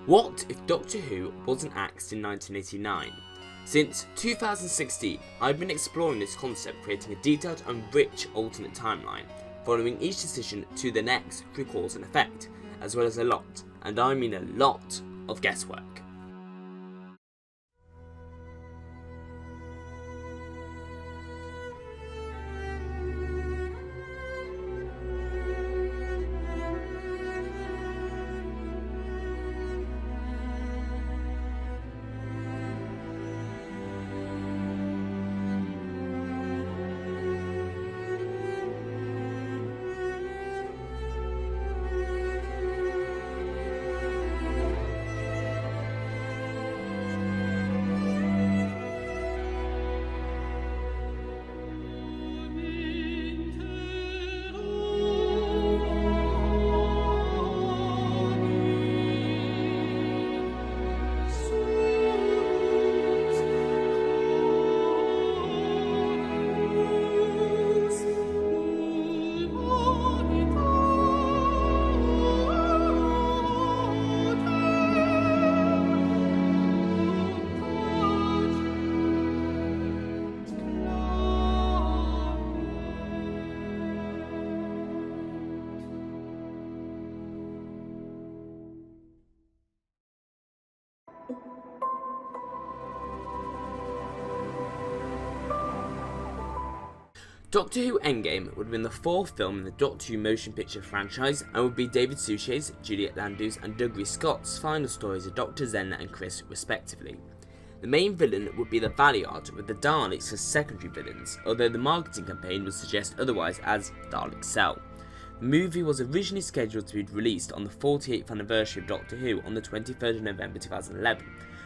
What if Doctor Who wasn't axed in 1989? Since 2016, I've been exploring this concept, creating a detailed and rich alternate timeline, following each decision to the next through cause and effect, as well as a lot, and I mean a lot, of guesswork. Doctor Who Endgame would have been the fourth film in the Doctor Who motion picture franchise and would be David Suchet's, Juliet Landau's and Douglas Scott's final stories of Dr. Zenna and Chris respectively. The main villain would be the Valiant, with the Daleks as secondary villains, although the marketing campaign would suggest otherwise as Dalek Cell. The movie was originally scheduled to be released on the 48th anniversary of Doctor Who on the 23rd of November 2011,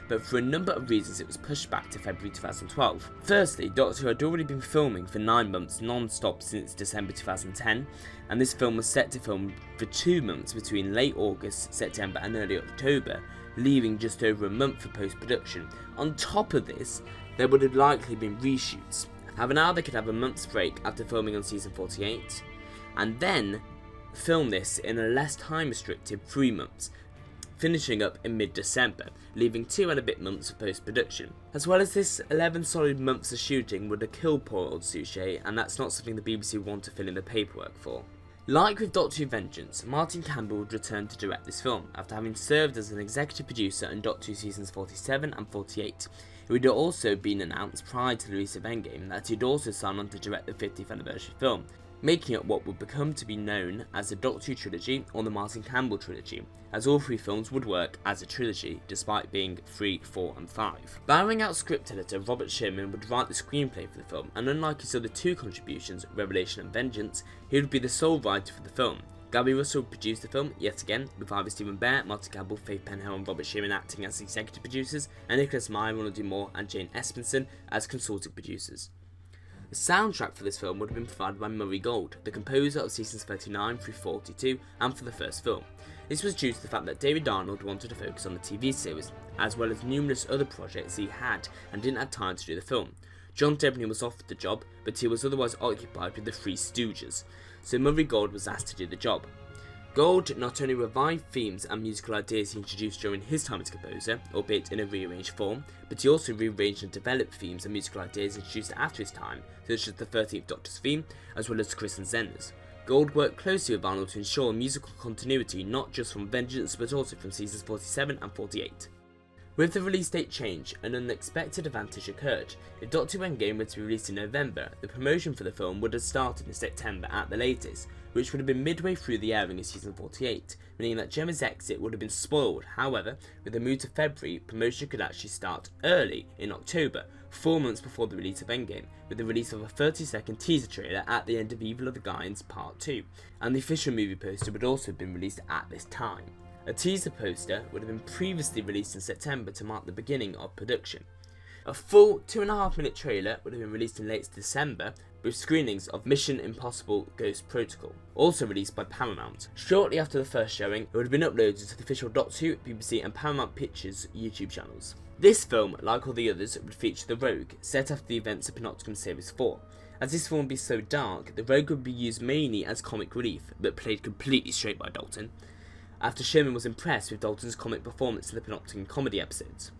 but for a number of reasons it was pushed back to February 2012. Firstly, Doctor Who had already been filming for 9 months non-stop since December 2010, and this film was set to film for 2 months between late August, September and early October, leaving just over a month for post-production. On top of this, there would have likely been reshoots. However, now they could have a month's break after filming on season 48, and then film this in a less time-restricted 3 months, finishing up in mid-December, leaving 2 and a bit months of post-production. As well as this, 11 solid months of shooting would have killed poor old Suchet, and that's not something the BBC would want to fill in the paperwork for. Like with Doctor Who Vengeance, Martin Campbell would return to direct this film, after having served as an executive producer on Doctor Who seasons 47 and 48. It would have also been announced prior to the release of Endgame that he'd also signed on to direct the 50th anniversary film, making it what would become to be known as the Doctor Who Trilogy or the Martin Campbell Trilogy, as all 3 films would work as a trilogy despite being 3, 4 and 5. Bowing out script editor Robert Sherman would write the screenplay for the film, and unlike his other 2 contributions, Revelation and Vengeance, he would be the sole writer for the film. Gary Russell would produce the film, yet again, with either Stephen Bear, Martin Campbell, Faith Penhale and Robert Sherman acting as executive producers, and Nicholas Meyer, Ronald D. Moore and Jane Espenson as consulting producers. The soundtrack for this film would have been provided by Murray Gold, the composer of seasons 39 through 42 and for the first film. This was due to the fact that David Arnold wanted to focus on the TV series, as well as numerous other projects he had and didn't have time to do the film. John Debney was offered the job, but he was otherwise occupied with the Three Stooges, so Murray Gold was asked to do the job. Gold not only revived themes and musical ideas he introduced during his time as composer, albeit in a rearranged form, but he also rearranged and developed themes and musical ideas introduced after his time, such as the 13th Doctor's theme, as well as Chris and Zenna's. Gold worked closely with Arnold to ensure musical continuity not just from Vengeance but also from seasons 47 and 48. With the release date change, an unexpected advantage occurred. If Doctor Who Endgame were to be released in November, the promotion for the film would have started in September at the latest, which would have been midway through the airing of season 48, meaning that Gemma's exit would have been spoiled. However, with the move to February, promotion could actually start early in October, 4 months before the release of Endgame, with the release of a 30-second teaser trailer at the end of Evil of the Guardians Part 2, and the official movie poster would also have been released at this time. A teaser poster would have been previously released in September to mark the beginning of production. A full 2.5-minute trailer would have been released in late December, with screenings of Mission Impossible Ghost Protocol, also released by Paramount. Shortly after the first showing, it would have been uploaded to the official Doctor Who, BBC and Paramount Pictures YouTube channels. This film, like all the others, would feature the Rogue, set after the events of Panopticon Series 4. As this film would be so dark, the Rogue would be used mainly as comic relief, but played completely straight by Dalton. after Sherman was impressed with Dalton's comic performance in the Panopticon comedy episodes.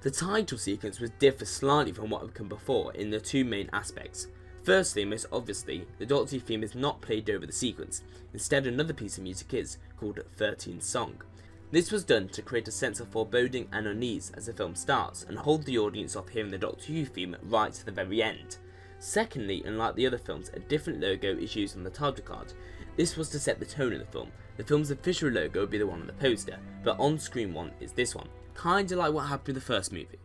The title sequence would differ slightly from what had come before in the two main aspects. Firstly, and most obviously, the Doctor Who theme is not played over the sequence. Instead, another piece of music is, called 13 Song. This was done to create a sense of foreboding and unease as the film starts, and hold the audience off hearing the Doctor Who theme right to the very end. Secondly, unlike the other films, a different logo is used on the title card. This was to set the tone of the film. The film's official logo would be the one on the poster, but on-screen one is this one, kinda like what happened with the first movie.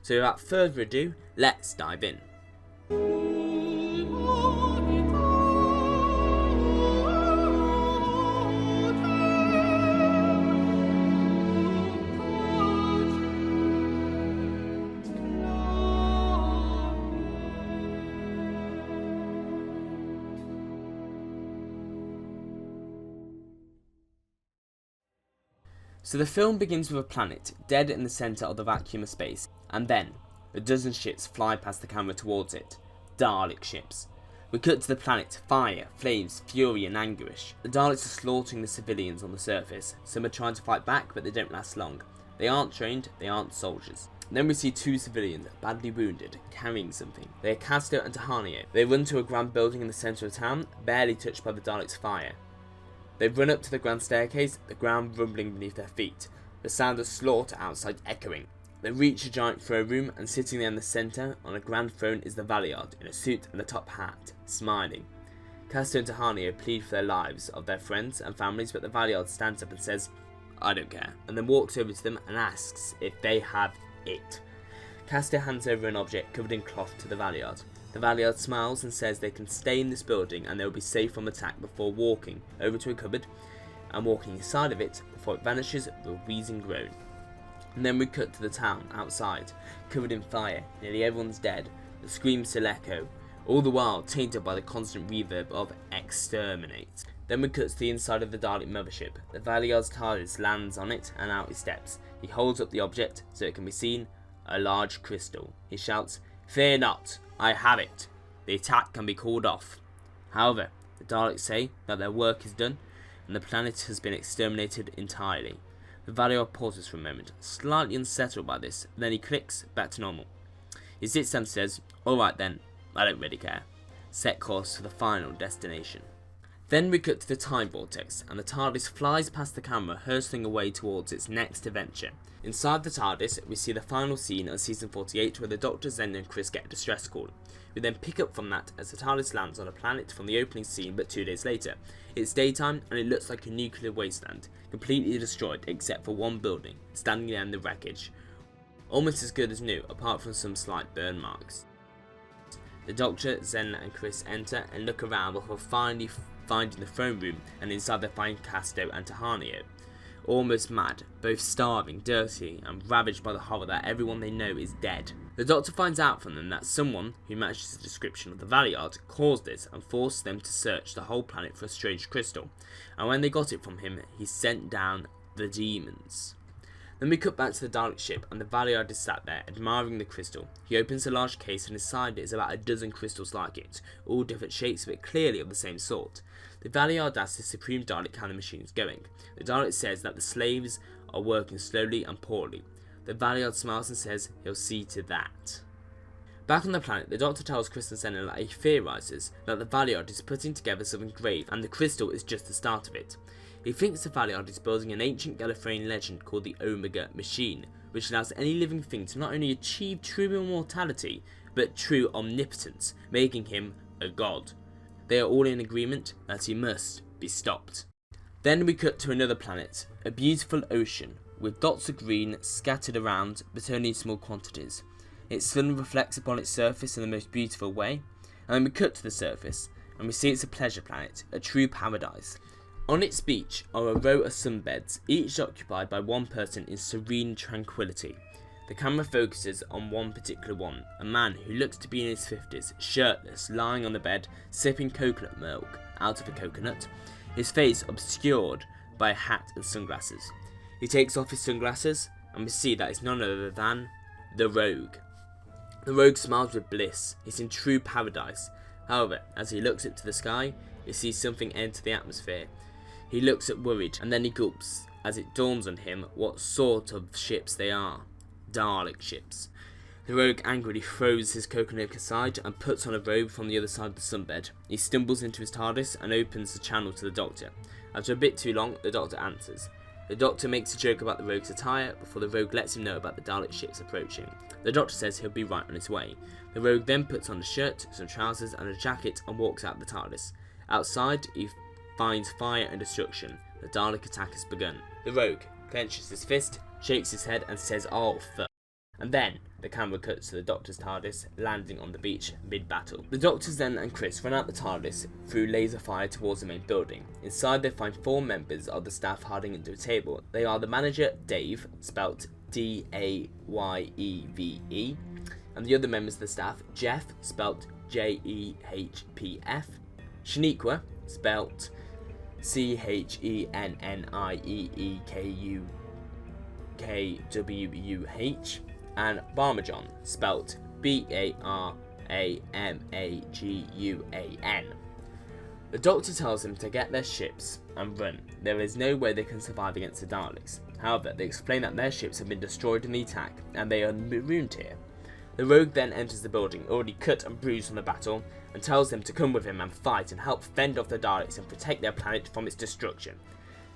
So without further ado, let's dive in. So the film begins with a planet dead in the centre of the vacuum of space, and then a dozen ships fly past the camera towards it. Dalek ships. We cut to the planet, fire, flames, fury and anguish. The Daleks are slaughtering the civilians on the surface. Some are trying to fight back, but they don't last long. They aren't trained, they aren't soldiers. Then we see two civilians, badly wounded, carrying something. They are Casto and Tahanio. They run to a grand building in the centre of town, barely touched by the Daleks' fire. They run up to the grand staircase, the ground rumbling beneath their feet, the sound of slaughter outside echoing. They reach a giant throne room, and sitting there in the centre, on a grand throne, is the Valiard, in a suit and a top hat, smiling. Casto and Tahanio plead for their lives of their friends and families, but the Valiard stands up and says, "I don't care," and then walks over to them and asks if they have it. Casto hands over an object covered in cloth to the Valiard. The Valiard smiles and says they can stay in this building and they will be safe from attack before walking over to a cupboard and walking inside of it before it vanishes with a wheezing groan. And then we cut to the town outside, covered in fire. Nearly everyone's dead. The screams still echo, all the while tainted by the constant reverb of exterminate. Then we cut to the inside of the Dalek mothership. The Valiard's TARDIS lands on it and out he steps. He holds up the object so it can be seen, a large crystal. He shouts, "Fear not, I have it. The attack can be called off." However, the Daleks say that their work is done and the planet has been exterminated entirely. The Valiard pauses for a moment, slightly unsettled by this, then he clicks back to normal. He sits down and says, "Alright then, I don't really care." Set course for the final destination. Then we cut to the time vortex, and the TARDIS flies past the camera, hurtling away towards its next adventure. Inside the TARDIS, we see the final scene of season 48 where the Doctor, Zen and Chris get a distress call. We then pick up from that as the TARDIS lands on a planet from the opening scene but 2 days later. It's daytime and it looks like a nuclear wasteland, completely destroyed except for one building, standing there in the wreckage. Almost as good as new, apart from some slight burn marks. The Doctor, Zen and Chris enter and look around before finally finding the throne room, and inside they find Casto and Tahanio. Almost mad, both starving, dirty and ravaged by the horror that everyone they know is dead. The Doctor finds out from them that someone who matches the description of the Valiard caused this and forced them to search the whole planet for a strange crystal, and when they got it from him, he sent down the demons. Then we cut back to the Dalek ship and the Valiard is sat there admiring the crystal. He opens a large case and inside it is about a dozen crystals like it, all different shapes but clearly of the same sort. The Valiard asks the Supreme Dalek how the machine is going. The Dalek says that the slaves are working slowly and poorly. The Valiard smiles and says he'll see to that. Back on the planet, the Doctor tells Chris and Senna that he theorises that the Valiard is putting together something grave and the crystal is just the start of it. He thinks the Valiard is building an ancient Gallifreyan legend called the Omega Machine, which allows any living thing to not only achieve true immortality, but true omnipotence, making him a god. They are all in agreement that he must be stopped. Then we cut to another planet, a beautiful ocean, with dots of green scattered around, but only in small quantities. Its sun reflects upon its surface in the most beautiful way, and then we cut to the surface, and we see it's a pleasure planet, a true paradise. On its beach are a row of sunbeds, each occupied by one person in serene tranquility. The camera focuses on one particular one, a man who looks to be in his 50s, shirtless, lying on the bed, sipping coconut milk out of a coconut, his face obscured by a hat and sunglasses. He takes off his sunglasses, and we see that it's none other than the Rogue. The Rogue smiles with bliss. He's in true paradise. However, as he looks up to the sky, he sees something enter the atmosphere. He looks at worried, and then he gulps as it dawns on him what sort of ships they are. Dalek ships. The rogue angrily throws his coconut aside and puts on a robe from the other side of the sunbed. He stumbles into his TARDIS and opens the channel to the Doctor. After a bit too long, the Doctor answers. The Doctor makes a joke about the rogue's attire before the rogue lets him know about the Dalek ships approaching. The Doctor says he'll be right on his way. The rogue then puts on a shirt, some trousers and a jacket and walks out the TARDIS. Outside, he finds fire and destruction. The Dalek attack has begun. The rogue clenches his fist, shakes his head and says, "Oh fuck." And then the camera cuts to the Doctor's TARDIS landing on the beach mid-battle. The Doctor, Zen and Chris run out the TARDIS through laser fire towards the main building. Inside they find 4 members of the staff hiding under a table. They are the manager, Dave, spelt Dayeve, and the other members of the staff, Jeff, spelt Jehpf, CHENIEEKWUH, spelt CHENIEEKWUH, and BARMAGUAN, spelt BARAMAGUAN. The Doctor tells them to get their ships and run. There is no way they can survive against the Daleks. However, they explain that their ships have been destroyed in the attack and they are marooned here. The rogue then enters the building, already cut and bruised from the battle, and tells them to come with him and fight and help fend off the Daleks and protect their planet from its destruction.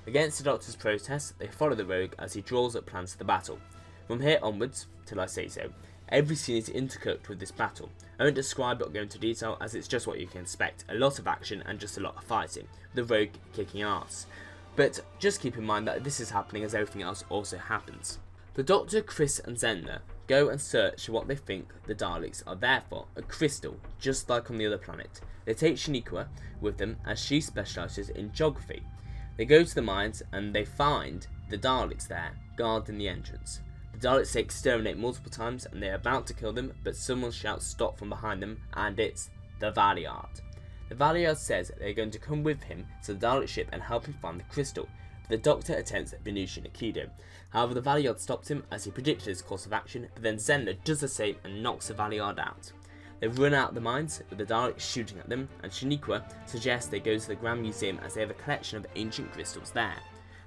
Against the Doctor's protest, they follow the rogue as he draws up plans for the battle. From here onwards, till I say so, every scene is intercut with this battle. I won't describe it or go into detail as it's just what you can expect, a lot of action and just a lot of fighting, the rogue kicking ass. But just keep in mind that this is happening as everything else also happens. The Doctor, Chris and Zenna go and search for what they think the Daleks are there for, a crystal, just like on the other planet. They take CHENIEEKWUH with them as she specialises in geography. They go to the mines and they find the Daleks there, guarding the entrance. The Daleks exterminate multiple times and they are about to kill them, but someone shouts stop from behind them, and it's the Valeyard. The Valeyard says they're going to come with him to the Dalek ship and help him find the crystal, but the Doctor attempts Venusian Aikido. However, the Valeyard stops him as he predicted his course of action, but then Zenna does the same and knocks the Valeyard out. They run out of the mines with the Daleks shooting at them, and CHENIEEKWUH suggests they go to the Grand Museum as they have a collection of ancient crystals there.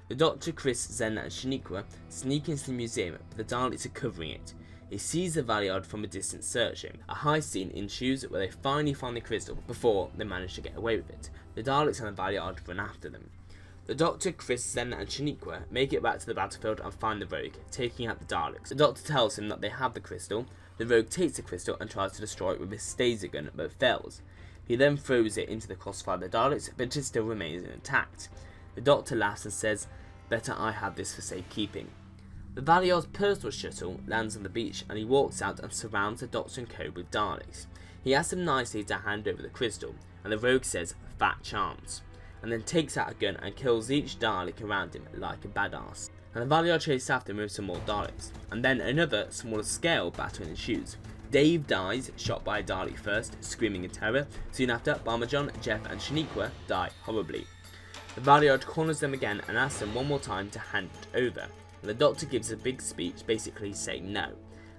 The Doctor, Chris, Zenna and CHENIEEKWUH sneak into the museum, but the Daleks are covering it. He sees the Valeyard from a distance searching. A high scene ensues where they finally find the crystal before they manage to get away with it. The Daleks and the Valeyard run after them. The Doctor, Chris, Zenna and CHENIEEKWUH make it back to the battlefield and find the rogue, taking out the Daleks. The Doctor tells him that they have the crystal. The rogue takes the crystal and tries to destroy it with his Staser gun, but fails. He then throws it into the crossfire of the Daleks, but it still remains intact. The Doctor laughs and says, "Better I have this for safekeeping." The Valeyard's personal shuttle lands on the beach and he walks out and surrounds the Doctor and co with Daleks. He asks them nicely to hand over the crystal, and the rogue says, "Fat chance," and then takes out a gun and kills each Dalek around him like a badass. And the Valeyard chases after him with some more Daleks, and then another smaller scale battle ensues. Dave dies, shot by a Dalek first, screaming in terror. Soon after, BARMAGUAN, Jeff and CHENIEEKWUH die horribly. The Valeyard corners them again and asks them one more time to hand it over, and the Doctor gives a big speech basically saying no.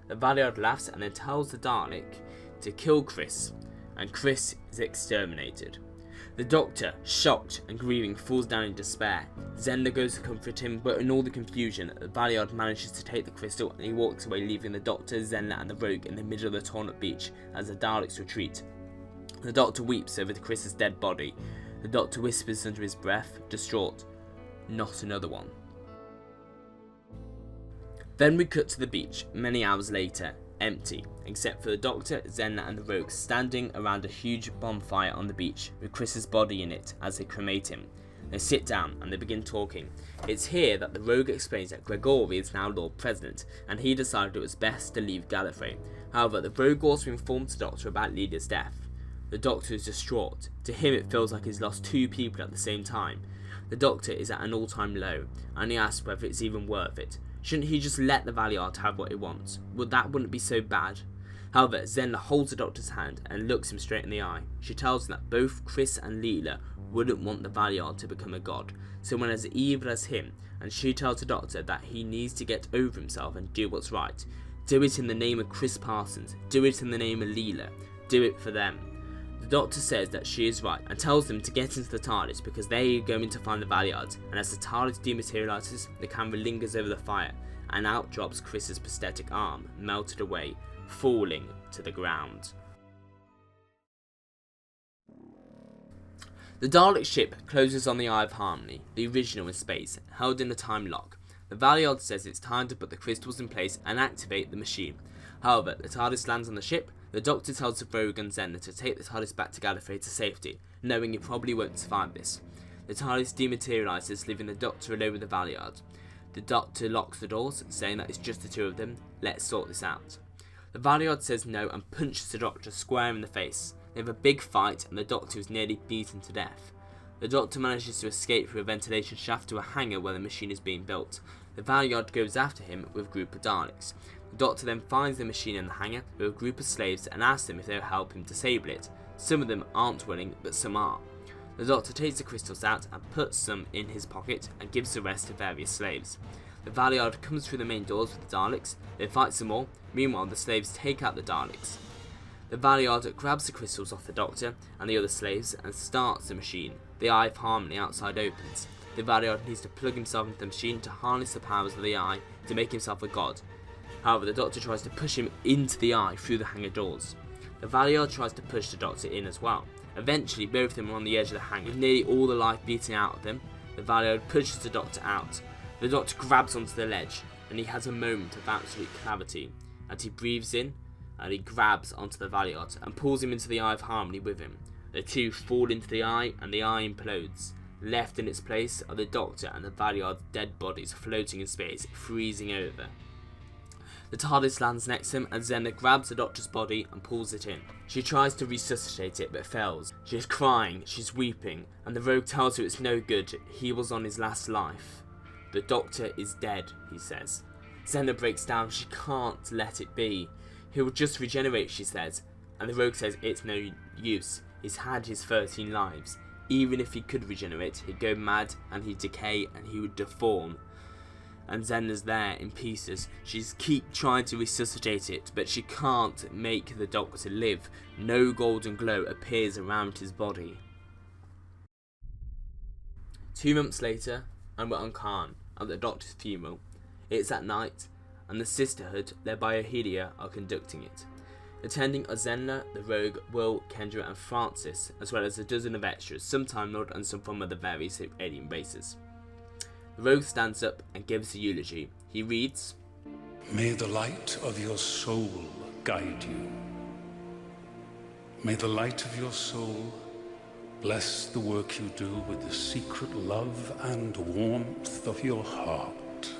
The Valeyard laughs and then tells the Dalek to kill Chris, and Chris is exterminated. The Doctor, shocked and grieving, falls down in despair. Zenna goes to comfort him, but in all the confusion, the Valeyard manages to take the crystal and he walks away, leaving the Doctor, Zenna and the rogue in the middle of the torn up beach as the Daleks retreat. The Doctor weeps over Chris's dead body. The Doctor whispers under his breath, distraught, "Not another one." Then we cut to the beach, many hours later, empty, except for the Doctor, Zenna and the rogue standing around a huge bonfire on the beach with Chris's body in it as they cremate him. They sit down and they begin talking. It's here that the rogue explains that Gregory is now Lord President and he decided it was best to leave Gallifrey. However, the rogue also informs the Doctor about Leela's death. The Doctor is distraught. To him it feels like he's lost 2 people at the same time. The Doctor is at an all-time low and he asks whether it's even worth it. Shouldn't he just let the Valeyard have what he wants? That wouldn't be so bad. However, Zenna holds the Doctor's hand and looks him straight in the eye. She tells him that both Chris and Leela wouldn't want the Valeyard to become a god, someone as evil as him, and she tells the Doctor that he needs to get over himself and do what's right. Do it in the name of Chris Parsons. Do it in the name of Leela. Do it for them. The Doctor says that she is right and tells them to get into the TARDIS because they are going to find the Valiard, and as the TARDIS dematerialises, the camera lingers over the fire and out drops Chris's prosthetic arm, melted away, falling to the ground. The Dalek ship closes on the Eye of Harmony, the original in space, held in a time lock. The Valiard says it's time to put the crystals in place and activate the machine. However, the TARDIS lands on the ship. The Doctor tells the Rogue and Zenna to take the TARDIS back to Gallifrey to safety, knowing he probably won't survive this. The TARDIS dematerialises, leaving the Doctor alone with the Valiard. The Doctor locks the doors, saying that it's just the two of them. Let's sort this out. The Valiard says no and punches the Doctor square in the face. They have a big fight and the Doctor is nearly beaten to death. The Doctor manages to escape through a ventilation shaft to a hangar where the machine is being built. The Valiard goes after him with a group of Daleks. The Doctor then finds the machine in the hangar with a group of slaves and asks them if they'll help him disable it. Some of them aren't willing, but some are. The Doctor takes the crystals out and puts some in his pocket and gives the rest to various slaves. The Valiard comes through the main doors with the Daleks. They fight some more. Meanwhile, the slaves take out the Daleks. The Valiard grabs the crystals off the Doctor and the other slaves and starts the machine. The Eye of Harmony outside opens. The Valiard needs to plug himself into the machine to harness the powers of the Eye to make himself a god. However, the Doctor tries to push him into the Eye through the hangar doors. The Valiard tries to push the Doctor in as well. Eventually, both of them are on the edge of the hangar, with nearly all the life beating out of them. The Valiard pushes the Doctor out. The Doctor grabs onto the ledge, and he has a moment of absolute clarity. And he breathes in, and he grabs onto the Valiard and pulls him into the Eye of Harmony with him. The two fall into the Eye, and the Eye implodes. Left in its place are the Doctor and the Valiard's dead bodies floating in space, freezing over. The TARDIS lands next to him and Zenna grabs the Doctor's body and pulls it in. She tries to resuscitate it but fails. She is crying, she's weeping, and the Rogue tells her it's no good, he was on his last life. The Doctor is dead, he says. Zenna breaks down, she can't let it be. He will just regenerate, she says, and the Rogue says it's no use, he's had his 13 lives. Even if he could regenerate, he'd go mad and he'd decay and he would deform. And Zenna's there in pieces. She's keep trying to resuscitate it, but she can't make the Doctor live. No golden glow appears around his body. 2 months later, and we're on Khan at the Doctor's funeral. It's at night, and the Sisterhood, led by Ohelia, are conducting it. Attending are Zenna, the Rogue, Will, Kendra and Francis, as well as a dozen of extras, some Time Lord and some from other various alien races. The Rogue stands up and gives a eulogy. He reads, "May the light of your soul guide you. May the light of your soul bless the work you do with the secret love and warmth of your heart.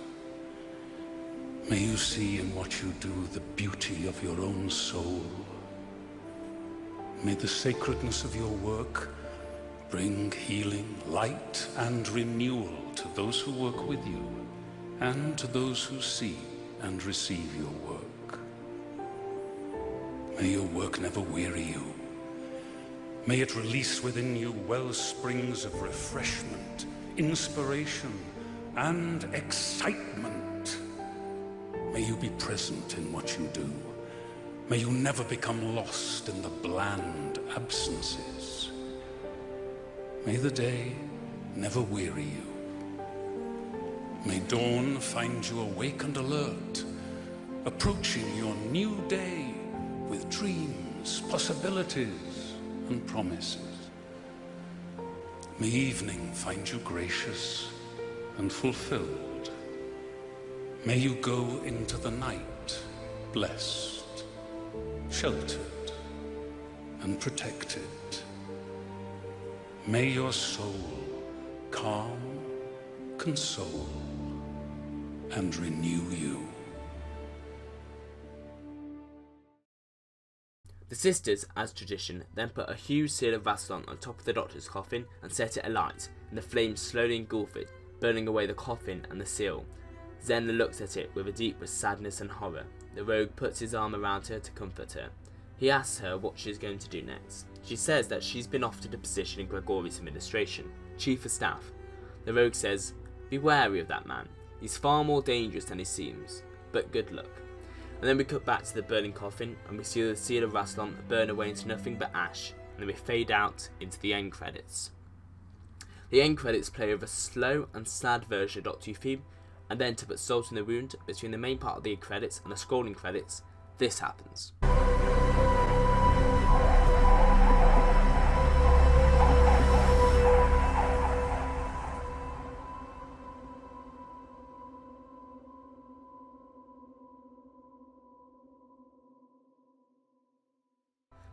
May you see in what you do the beauty of your own soul. May the sacredness of your work bring healing, light, and renewal to those who work with you, and to those who see and receive your work. May your work never weary you. May it release within you well springs of refreshment, inspiration, and excitement. May you be present in what you do. May you never become lost in the bland absences. May the day never weary you. May dawn find you awake and alert, approaching your new day with dreams, possibilities, and promises. May evening find you gracious and fulfilled. May you go into the night blessed, sheltered, and protected. May your soul calm, console, and renew you." The sisters, as tradition, then put a huge seal of Rassilon on top of the Doctor's coffin and set it alight, and the flames slowly engulf it, burning away the coffin and the seal. Zenna looks at it with a deep sadness and horror. The Rogue puts his arm around her to comfort her. He asks her what she's going to do next. She says that she's been offered a position in Gregori's administration, Chief of Staff. The Rogue says, "Be wary of that man. He's far more dangerous than he seems, but good luck." And then we cut back to the burning coffin and we see the seal of Rassilon burn away into nothing but ash. and then we fade out into the end credits. The end credits play over a slow and sad version of Doctor Who theme, and then to put salt in the wound, between the main part of the credits and the scrolling credits, this happens.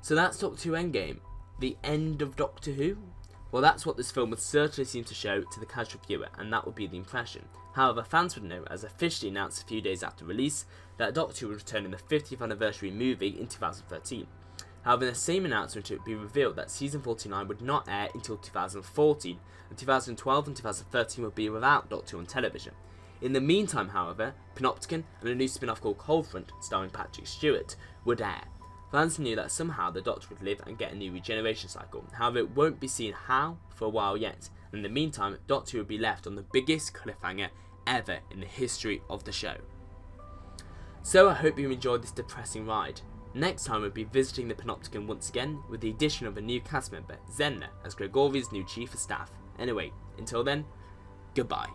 So that's Doctor Who Endgame, the end of Doctor Who? Well, that's what this film would certainly seem to show to the casual viewer, and that would be the impression. However, fans would know, as officially announced a few days after release, that Doctor Who would return in the 50th anniversary movie in 2013. However, in the same announcement it would be revealed that season 49 would not air until 2014, and 2012 and 2013 would be without Doctor Who on television. In the meantime, however, Panopticon and a new spin-off called Coldfront, starring Patrick Stewart, would air. Fans knew that somehow the Doctor would live and get a new regeneration cycle, however it won't be seen how for a while yet, and in the meantime Doctor Who would be left on the biggest cliffhanger ever in the history of the show. So I hope you enjoyed this depressing ride. Next time we'll be visiting the Panopticon once again with the addition of a new cast member, Zenna, as Gregori's new Chief of Staff. Anyway, until then, goodbye.